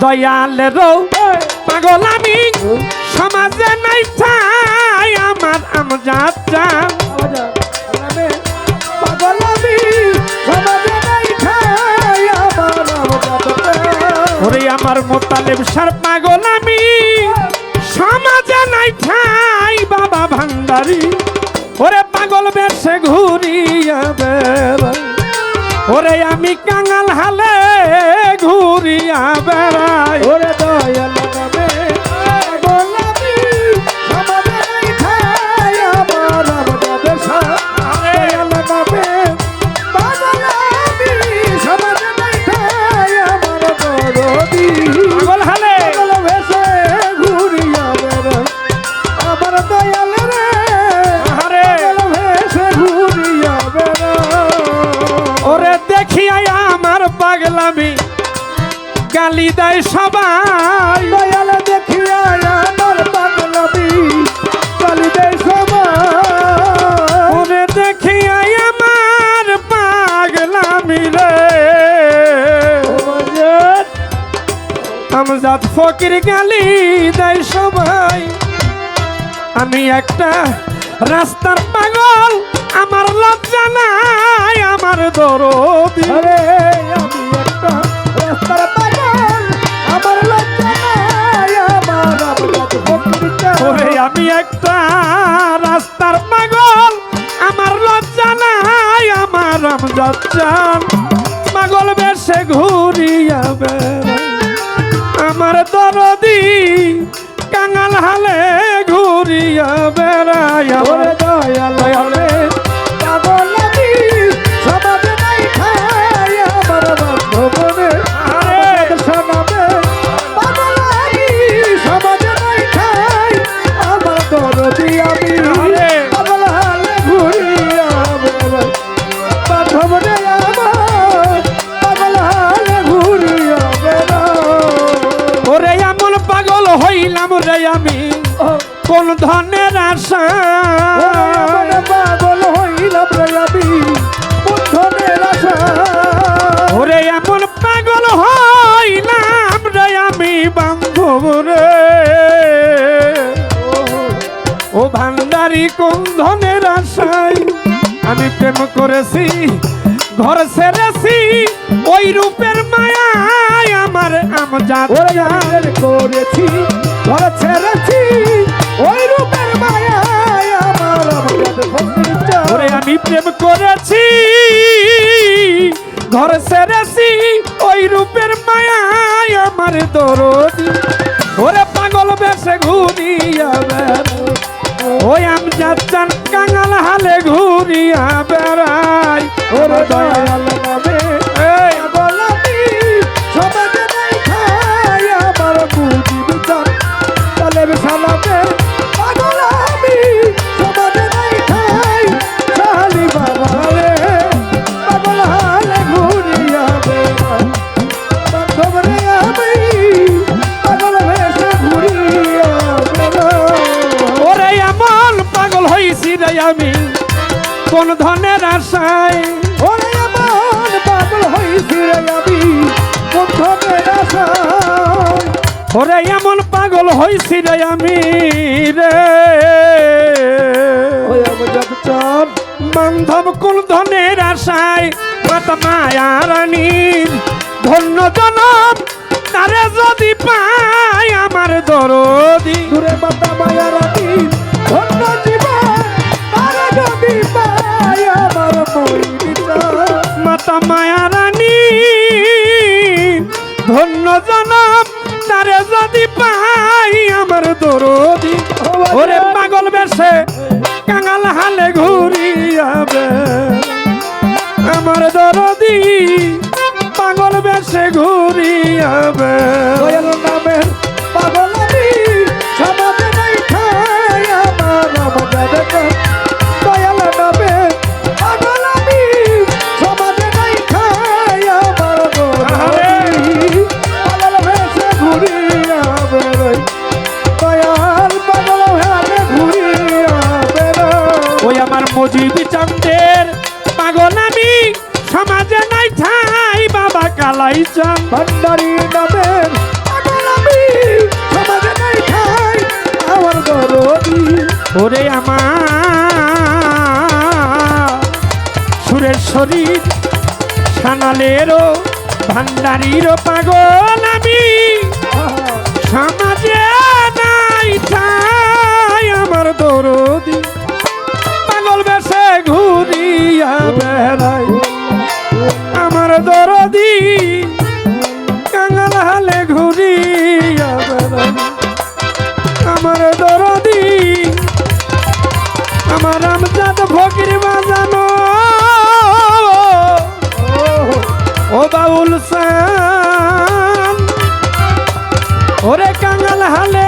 দয়ালের পাগল আমি সমাজে নাই ঠাই আমার আমজাদ জান পাগল আমি সমাজে নাই ঠাই আমার আমজাদ জান ওরে আমার মোতালেব সার পাগল আমি সমাজে নাই ঠাই বাবা ভান্ডারি ওরে পাগল বেশে ঘুরিয়া বেড়াই ওরে আমি কাঙাল হালে ঘুরিয়া বেড়াই ওরে দয়াল নামে পাগল আমি সমাজে নাই ঠাই আমার আমজাদ জান দয়াল নামে পাগল আমি সমাজে নাই ঠাই আমার দরদি পাগল হালে পাগল ভেসে ঘুরিয়া বেড়াই আমার দয়াল রে আরে পাগল ভেসে ঘুরিয়া বেড়াই ওরে দেখিয়াই আমার পাগলামি গালি দেয় সবাই দয়াল দেখিয়া আমার পাগলামি গালি দেয় সবাই ওরে দেখিয়াই আমার পাগলামি রে আমজাদ ফকির গালি দেয় সবাই আমি একটা রাস্তার পাগল আমার লজ্জা নাই আমার দরদি আরে আমি একটা রাস্তার পাগল আমার লজ্জা নাই আমার আমজাদ ফকির জান ওরে আমি একটা রাস্তার পাগল আমার লজ্জা নাই আমার আমজাদ জান পাগল বেশে ঘুরিয়া বেড়াই আমার দরদি কাঙাল হালে ঘুরিয়া বেড়াই ওরে দয়াল রে পাগল আমি সমাজে নাই ঠাই আমার বান্ধবনে আমজাদ শোনাবে পাগল আমি সমাজে নাই ঠাই আমার দরদি আমি আরে। পাগল হালে ঘুরিয়া বেড়াই বান্ধবনে আমার পাগল হালে ঘুরিয়া বেড়াই ওরে এমন পাগল হইলাম রে আমি কোন ধনের আশা আমার পাগল হইলাম রে আমি বন্ধনের আশা ওরে এমন পাগল হইলাম রে আমি বান্ধব রে ও ভান্ডারি কোন ধনের আশায় আমি প্রেম করেছি ঘর ছেড়েছি ওই রূপের মায়ায় আমার আমজাদ ওরে জান। আমি করেছি ঘর ছেড়েছি ওই রূপের মায়ায় আমার আমজাদ ফকির জান ওরে আমি প্রেম করেছি ঘর ছেড়েছি ওই রূপের মায়ায় আমার দরদি ওরে পাগল বেশে ঘুরিয়া বেড়াই ওই আমজাদ জান কাঙাল হালে ঘুরিয়া বেড়াই ওরে দয়াল নামে এই পাগল আমি সমাজে নাই ঠাই আমার মুজিব জান তালেব সালামে পাগল আমি সমাজে নাই ঠাই সালি বাবা রে পাগল হালে ঘুরিয়া বেড়াই বান্ধব রে আমি পাগল ভেসে ঘুরিয়া বেড়াই ওরে এমন পাগল হইছি রে আমি কোন ধনের আশায় ওরে আমার পাগল হইছি রে আমি বন্ধনের আশায় ওরে এমন পাগল হইছি রে আমি রে ওই আমজাদ জান বান্ধব কোন ধনের আশায় মাতা মায়া রানীর ধন্য জনম তারে যদি পাই আমার দরদি দূরে মাতা মায়া রানী ধন্য জীবন তারা যদি পায় আমার মইটা মাতা মায়া রানী ধন্য জনম তারে যদি পাই আমার দরদি ওরে পাগল বেশে কাঙাল হালে ঘুরিয়াবে আমার দরদি পাগল বেশে ঘুরিয়াবে দয়াল নামের পাগল আমি সমাজে নাই ঠাই আমার আমজাদ জান দয়াল নামের পাগল আমি সমাজে নাই ঠাই আমার দরদি পাগল ভেসে ঘুরিয়া বেড়াই দয়াল পাগল ভেসে ঘুরিয়া বেড়াই ওই আমার মজিবি চান্দের পাগল আমি সমাজে নাই ঠাই বাবা কালাই চান ভান্ডারি নামের আমি সমাজে নাই ঠাই আমার দরদি ওরে আমার সুরের শরীর সানালেরও ভান্ডারিরও পাগল আমি সমাজে নাই ঠাই আমার দরদি পাগল বেশে ঘুরিয়া বেড়াই আমার দরদি কাঙাল হালে ঘুরিয়া বেড়াই আমার দরদি আমার আমজাদ ফকির বাজানো ও বাউল সান ওরে কাঙাল হালে